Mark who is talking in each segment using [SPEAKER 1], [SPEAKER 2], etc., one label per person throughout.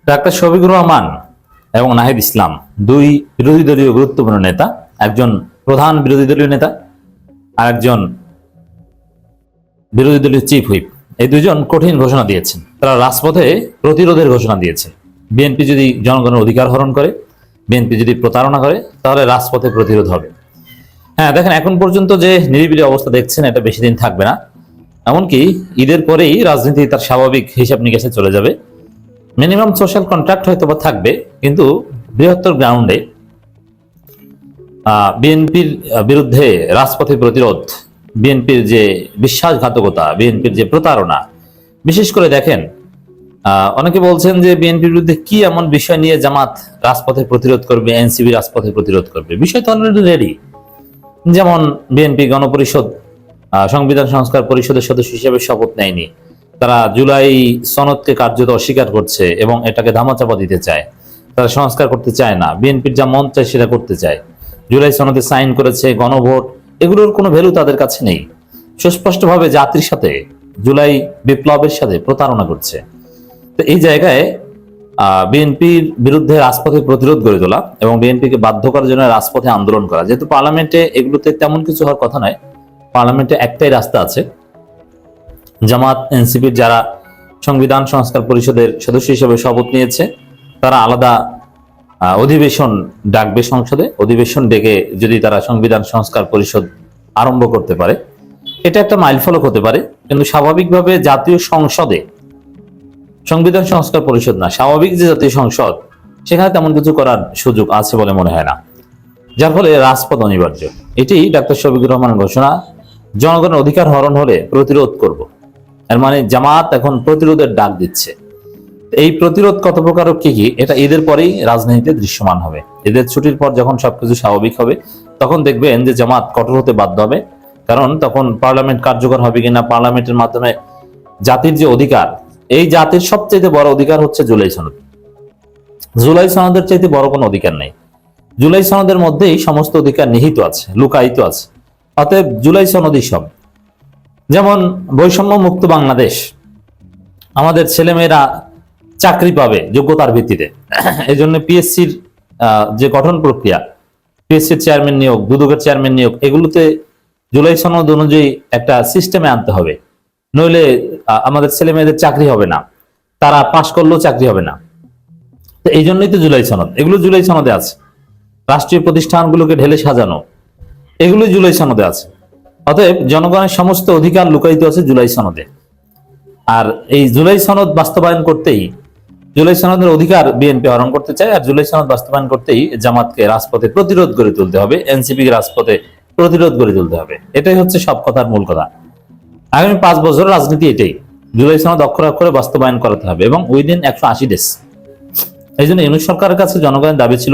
[SPEAKER 1] Doctor Shafiqur Rahman এবং নাহিদ ইসলাম দুই বিরোধী দলীয় গুরুত্বপূর্ণ নেতা, একজন প্রধান বিরোধী দলীয় নেতা আর একজন বিরোধী দলীয় চিফ হুইপ। এই দুইজন কঠিন ঘোষণা দিয়েছেন, তারা রাজপথে প্রতিরোধের ঘোষণা দিয়েছে। বিএনপি যদি জনগণের অধিকার হরণ করে, বিএনপি যদি প্রতারণা করে, তাহলে রাজপথে প্রতিরোধ হবে। হ্যাঁ, দেখেন এখন পর্যন্ত যে নিরিবিলি অবস্থা দেখছেন এটা বেশি দিন থাকবে না। এমনকি ঈদের পরেই রাজনীতি তার স্বাভাবিক হিসাব নিকাশে চলে যাবে। মিনিমাম সোশ্যাল কন্ট্রাক্ট হয়তো বা থাকবে, কিন্তু বৃহত্তর গ্রাউন্ডে বিএনপির বিরুদ্ধে রাজপথে প্রতিরোধ, বিএনপির যে বিশ্বাসঘাতকতা, বিএনপির যে প্রতারণা, বিশেষ করে দেখেন অনেকে বলছেন যে বিএনপির বিরুদ্ধে কি এমন বিষয় নিয়ে জামাত রাজপথে প্রতিরোধ করবে, এনসিপি রাজপথে প্রতিরোধ করবে। বিষয় তো অলরেডি রেডি। যেমন বিএনপি গণপরিষদ সংবিধান সংস্কার পরিষদের সদস্য হিসেবে শপথ নেয়নি, তারা জুলাই সনদকে কার্যত অস্বীকার করছে এবং এটাকে ধামাচাপা দিতে চায়। তারা সংস্কার করতে চায় না, বিএনপির যা মন চায় সেটা করতে চায়। জুলাই সনদে সাইন করেছে, গণভোট, এগুলোর কোনো ভ্যালু তাদের কাছে নেই। সুস্পষ্টভাবে জাতির সাথে, জুলাই বিপ্লবের সাথে প্রতারণা করছে। তো এই জায়গায় বিএনপির বিরুদ্ধে রাজপথে প্রতিরোধ গড়ে তোলা এবং বিএনপিকে বাধ্য করার জন্য রাজপথে আন্দোলন করা, যেহেতু পার্লামেন্টে এগুলোতে তেমন কিছু হওয়ার কথা নয়, পার্লামেন্টে একটাই রাস্তা আছে। জামাত এনসিপির যারা সংবিধান সংস্কার পরিষদের সদস্য হিসেবে শপথ নিয়েছে, তারা আলাদা অধিবেশন ডাকবে সংসদে। অধিবেশন ডেকে যদি তারা সংবিধান সংস্কার পরিষদ আরম্ভ করতে পারে, এটা একটা মাইলফলক হতে পারে। কিন্তু স্বাভাবিকভাবে জাতীয় সংসদে, সংবিধান সংস্কার পরিষদ না, স্বাভাবিক যে জাতীয় সংসদ, সেখানে তেমন কিছু করার সুযোগ আছে বলে মনে হয় না। যার ফলে রাজপথ অনিবার্য। এটি ডাক্তার শফিকুর রহমানের ঘোষণা, জনগণের অধিকার হরণ হলে প্রতিরোধ করব। এর মানে জামাত এখন প্রতিরোধের ডাক দিচ্ছে। এই প্রতিরোধ কত প্রকার ও কি কি, এটা ঈদের পরেই রাজনীতিতে দৃশ্যমান হবে। ঈদের ছুটির পর যখন সবকিছু স্বাভাবিক হবে, তখন দেখবেন যে জামাত কঠোর হতে বাধ্য হবে। কারণ তখন পার্লামেন্ট কার্যকর হবে কিনা, পার্লামেন্টের মাধ্যমে জাতির যে অধিকার, এই জাতির সবচেয়ে বড় অধিকার হচ্ছে জুলাই সনদ। জুলাই সনদের চাইতে বড় কোনো অধিকার নেই। জুলাই সনদের মধ্যেই সমস্ত অধিকার নিহিত আছে, লুকায়িত আছে। অতএব জুলাই সনদই সব। যেমন বৈষম্য মুক্ত বাংলাদেশ, আমাদের ছেলেমেয়েরা চাকরি পাবে যোগ্যতার ভিত্তিতে। এই জন্য পিএসসির যে গঠন প্রক্রিয়া, পিএসসির চেয়ারম্যান নিয়োগ, দুদকের চেয়ারম্যান নিয়োগ, এগুলোতে জুলাই সনদ অনুযায়ী একটা সিস্টেমে আনতে হবে। নইলে আমাদের ছেলে মেয়েদের চাকরি হবে না, তারা পাশ করলেও চাকরি হবে না। তো এই জন্যই তো জুলাই সনদ, এগুলো জুলাই সনদে আছে। রাষ্ট্রীয় প্রতিষ্ঠানগুলোকে ঢেলে সাজানো, এগুলো জুলাই সনদে আছে। অতএব জনগণের সমস্ত অধিকার লুকায়িত আছে জুলাই সনদে। আর এই জুলাই সনদ বাস্তবায়ন করতেই, জুলাই সনদের অধিকার বিএনপি হরণ করতে চায়, আর জুলাই সনদ বাস্তবায়ন করতেই জামাতকে রাজপথে প্রতিরোধ গড়ে তুলতে হবে, এনসিপি কে রাজপথে প্রতিরোধ গড়ে তুলতে হবে। এটাই হচ্ছে সব কথার মূল কথা। আগামী 5 বছর রাজনীতি এটাই, জুলাই সনদ অক্ষরে অক্ষরে বাস্তবায়ন করাতে হবে এবং উইদিন 180 ডেজ। এই জন্য ইউনিট সরকারের কাছে জনগণের দাবি ছিল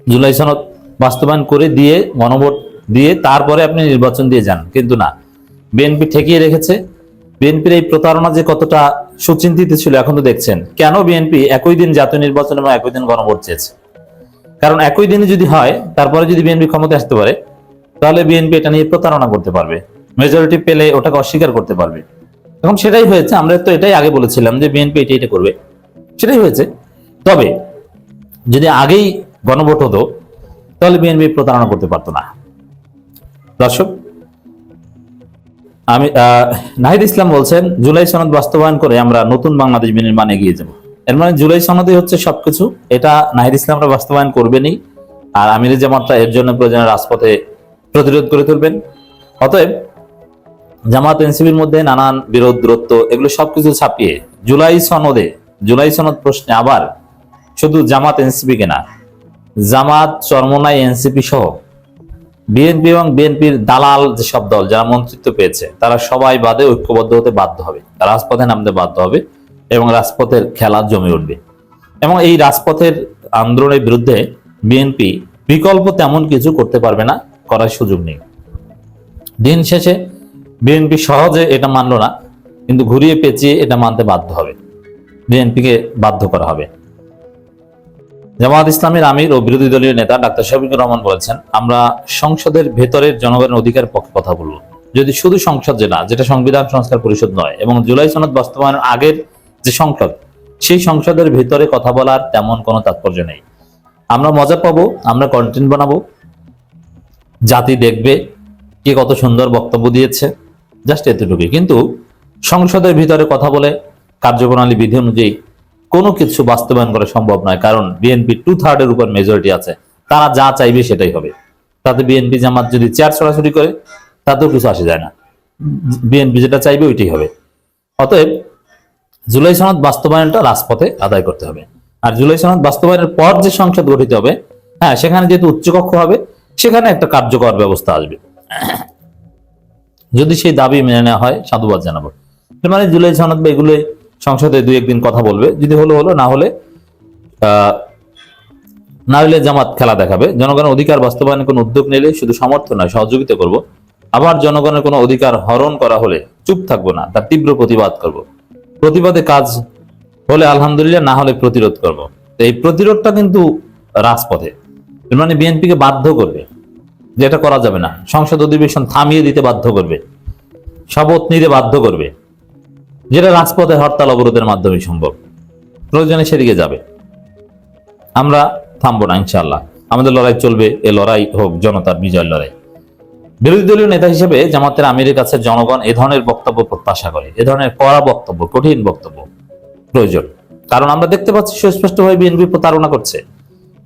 [SPEAKER 1] জুলাই সনদ বাস্তবায়ন করে দিয়ে, গণভোট দিয়ে তারপরে আপনি নির্বাচন দিয়ে যান। কিন্তু না, বিএনপি ঠেকিয়ে রেখেছে। বিএনপির এই প্রতারণা যে কতটা সুচিন্তিত ছিল এখন তো দেখছেন। কেন বিএনপি একই দিন জাতীয় নির্বাচন এবং একই দিন গণভোট চেয়েছে? কারণ একই দিনে যদি হয়, তারপরে যদি বিএনপি ক্ষমতায় আসতে পারে, তাহলে বিএনপি এটা নিয়ে প্রতারণা করতে পারবে, মেজরিটি পেলে ওটাকে অস্বীকার করতে পারবে। এখন সেটাই হয়েছে। আমরা তো এটাই আগে বলেছিলাম যে বিএনপি এটা করবে, সেটাই হয়েছে। তবে যদি আগেই গণভোট হতো, তাহলে বিএনপি প্রতারণা করতে পারতো না। দর্শক, আমি নাহিদ ইসলাম বলছেন জুলাই সনদ বাস্তবায়ন করে আমরা নতুন বাংলাদেশ বিনির্মাণে এগিয়ে যাব। এর মানে জুলাই সনদই হচ্ছে সবকিছু। এটা নাহিদ ইসলামরা বাস্তবায়ন করবেনই, আর আমির জামাতরা এর জন্য প্রয়োজনে রাজপথে প্রতিরোধ করে তুলবেন। অতএব জামাত এনসিপির মধ্যে নানান বিরোধ, দূরত্ব, এগুলো সবকিছু ছাপিয়ে জুলাই সনদ প্রশ্নে আবার শুধু জামাত এনসিপিকে না, জামাত, চরমোনাই, এনসিপি সহ বিএনপি এবং বিএনপির দালাল যেসব দল যারা মন্ত্রিত্ব পেয়েছে, তারা সবাই বাদে ঐক্যবদ্ধ হতে বাধ্য হবে, রাজপথে নামতে বাধ্য হবে এবং রাজপথের খেলা জমে উঠবে। এবং এই রাজপথের আন্দোলনের বিরুদ্ধে বিএনপি বিকল্প তেমন কিছু করতে পারবে না, করার সুযোগ নেই। দিন শেষে বিএনপি সহজে এটা মানল না, কিন্তু ঘুরিয়ে পেঁচিয়ে এটা মানতে বাধ্য হবে, বিএনপিকে বাধ্য করা হবে। জামায়াত ইসলামের আমির ও বিরোধী দলীয় নেতা ডাক্তার শফিকুর রহমান বলেছেন, আমরা সংসদের ভেতরের জনগণের অধিকারের পক্ষে কথা বলবো। যদি শুধু সংসদ যেটা সংবিধান সংস্কার পরিষদ নয়, এবং জুলাই সনদ বাস্তবায়নের আগের যে সংসদ, সেই সংসদের ভিতরে কথা বলার তেমন কোনো তাৎপর্য নেই। আমরা মজা পাবো, আমরা কন্টেন্ট বানাবো, জাতি দেখবে কে কত সুন্দর বক্তব্য দিয়েছে, জাস্ট এতটুকুই। কিন্তু সংসদের ভিতরে কথা বলে কার্যপ্রণালী বিধি অনুযায়ী কোনো কিছু বাস্তবায়ন করা সম্ভব নয়, কারণ বিএনপি 2/3 উপর মেজরিটি আছে, তারা যা চাইবে সেটাই হবে। তাতে বিএনপি জামাত যদি চেয়ার ছড়াছড়ি করে তাতেও কিছু আসে যায় না, বিএনপি যেটা চাইবে ওইটাই হবে। অতএব জুলাই সনদ বাস্তবায়নটা রাজপথে আদায় করতে হবে। আর জুলাই সনদ বাস্তবায়নের পর যে সংসদ গঠিত হবে, হ্যাঁ, সেখানে যেহেতু উচ্চকক্ষ হবে, সেখানে একটা কার্যকর ব্যবস্থা আসবে। যদি সেই দাবি মেনে নেওয়া হয়, সাধুবাদ জানাবো। মানে জুলাই সনদ বা এগুলো সংসদে 2-1 দিন কথা বলবে, যদি হলো, না হলে জামাত খেলা দেখাবে। জনগণের অধিকার বাস্তবায়নে কোনো উদ্যোগ নিলে শুধু সমর্থন নয়, সহযোগিতা করব। আবার জনগণের কোনো অধিকার হরণ করা হলে চুপ থাকবো না, তার তীব্র প্রতিবাদ করব। প্রতিবাদে কাজ হলে আলহামদুলিল্লাহ, না হলে প্রতিরোধ করব। তো এই প্রতিরোধটা কিন্তু রাজপথে, মানে বিএনপিকে বাধ্য করবে, যেটা করা যাবে না। সংসদ অধিবেশন থামিয়ে দিতে বাধ্য করবে, শপথ নিতে বাধ্য করবে, যেটা রাজপথে হরতাল অবরোধের মাধ্যমে সম্ভব। প্রয়োজনে সেদিকে যাবে। আমরা থামবো না, ইনশাআল্লাহ আমাদের লড়াই চলবে। এ লড়াই হোক জনতার বিজয়ের লড়াই। বিরোধী দলীয় নেতা হিসেবে জামাতের আমিরের কাছে জনগণ এ ধরনের বক্তব্য প্রত্যাশা করে, এ ধরনের কড়া বক্তব্য, কঠিন বক্তব্য প্রয়োজন। কারণ আমরা দেখতে পাচ্ছি সুস্পষ্টভাবে বিএনপি প্রতারণা করছে।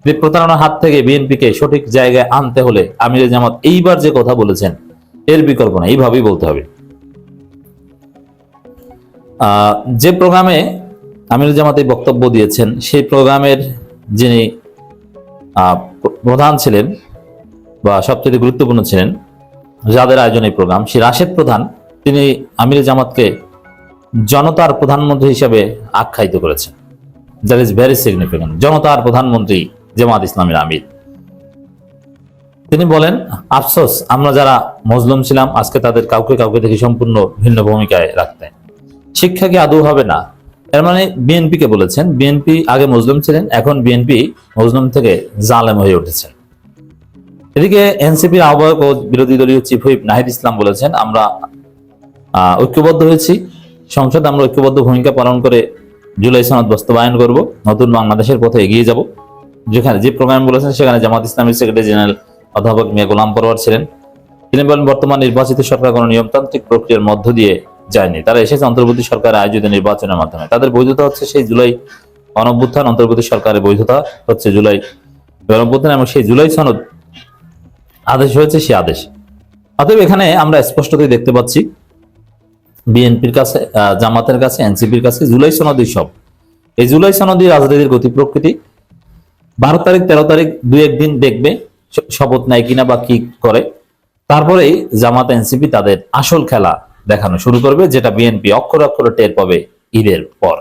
[SPEAKER 1] এই প্রতারণার হাত থেকে বিএনপিকে সঠিক জায়গায় আনতে হলে আমিরে জামাত এইবার যে কথা বলেছেন এর বিকল্প না, এইভাবেই বলতে হবে। যে প্রোগ্রামে আমিরে জামাত এই বক্তব্য দিয়েছেন, সেই প্রোগ্রামের যিনি প্রধান ছিলেন বা সবচেয়ে গুরুত্বপূর্ণ ছিলেন, যাদের আয়োজন এই প্রোগ্রাম, সেই রাশেদ প্রধান, তিনি আমিরে জামাতকে জনতার প্রধানমন্ত্রী হিসেবে আখ্যায়িত করেছেন। That is very significant. জনতার প্রধানমন্ত্রী জামাত ইসলামের আমির। তিনি বলেন, আফসোস আমরা যারা মজলুম ছিলাম আজকে তাদের কাউকে দেখি সম্পূর্ণ ভিন্ন ভূমিকায় রাখতে। শিক্ষা কি আদৌ হবে না? এর মানে বিএনপি কে বলেছেন, বিএনপি আগে মজলুম ছিলেন, এখন বিএনপি মজলুম থেকে জালেম হয়ে উঠেছেন। এদিকে এনসিপির আহ্বায়ক ও বিরোধী দলীয় চিফ হুইপ নাহিদ ইসলাম বলেছেন, আমরা ঐক্যবদ্ধ হয়েছি, সংসদ আমরা ঐক্যবদ্ধ ভূমিকা পালন করে জুলাই সনদ বাস্তবায়ন করব, নতুন বাংলাদেশের পথে এগিয়ে যাব। যেখানে যে প্রোগ্রাম বলেছেন সেখানে জামাত ইসলামের সেক্রেটারি জেনারেল অধ্যাপক মিয়া গোলাম পরোয়ার ছিলেন। তিনি বলেন, বর্তমান নির্বাচিত সরকার কোনো নিয়মতান্ত্রিক প্রক্রিয়ার মধ্য দিয়ে যায়নি, তারা এসেছে অন্তর্বর্তী সরকার আয়োজিত নির্বাচনের মাধ্যমে। তাদের বৈধতা হচ্ছে সেই জুলাই গণঅভ্যুত্থান, অন্তর্বর্তী সরকারের বৈধতা হচ্ছে জুলাই গণঅভ্যুত্থান, এবং সেই জুলাই সনদ আদেশ হয়েছে সে আদেশ। অতএব এখানে আমরা স্পষ্টতই দেখতে পাচ্ছি বিএনপির কাছে, জামাতের কাছে, এনসিপির কাছে জুলাই সনদই সব। এই জুলাই সনদই রাজনীতির গতি প্রকৃতি। 12 তারিখ 13 তারিখ 2-1 দিন দেখবে শপথ নেয় কিনা বা কি করে, তারপরেই জামাত এনসিপি তাদের আসল খেলা দেখানো শুরু করবে, যেটা বিএনপি অক্ষরে অক্ষরে টের পাবে ঈদের পর।